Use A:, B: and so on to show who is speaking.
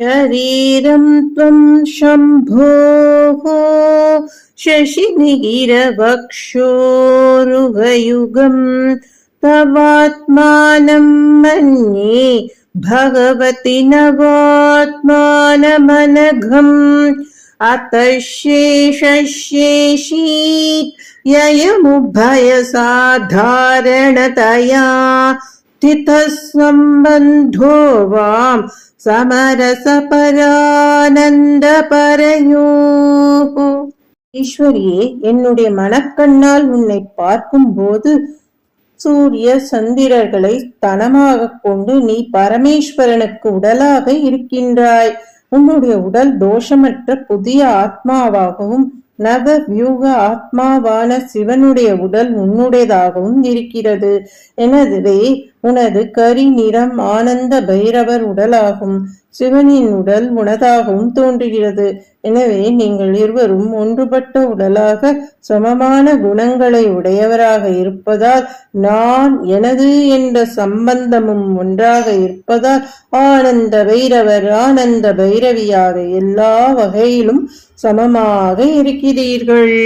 A: शरीरं त्वं शम्भोः शशिनिगिरवक्षोरुहयुगं तवात्मानं मन्ये भगवति नवात्मानमनघम् अतः शेषशेषीत् ययमुभयसाधारणतया स्थितः सम्बन्धो वां சமரசபரானந்தபரயோः. ஈஸ்வரியே, என்னுடைய மனக்கண்ணால் உன்னை பார்க்கும் போது சூரிய சந்திரர்களை தனமாக கொண்டு நீ பரமேஸ்வரனுக்கு உடலாக இருக்கின்றாய். உன்னுடைய உடல் தோஷமற்ற புதிய ஆத்மாவாகவும் நவ வியூக ஆத்மாவான சிவனுடைய உடல் உன்னுடையதாகவும் இருக்கிறது. எனவே உனது கரி நிறம் ஆனந்த பைரவர் உடலாகும். சிவனின் உடல் உனதாகவும் தோன்றுகிறது. எனவே நீங்கள் இருவரும் ஒன்றுபட்ட உடலாக சமமான குணங்களை உடையவராக இருப்பதால் நான் எனது என்ற சம்பந்தமும் ஒன்றாக இருப்பதால் ஆனந்த பைரவர் ஆனந்த பைரவியாக எல்லா வகையிலும் சமமாக இருக்கிறீர்கள்.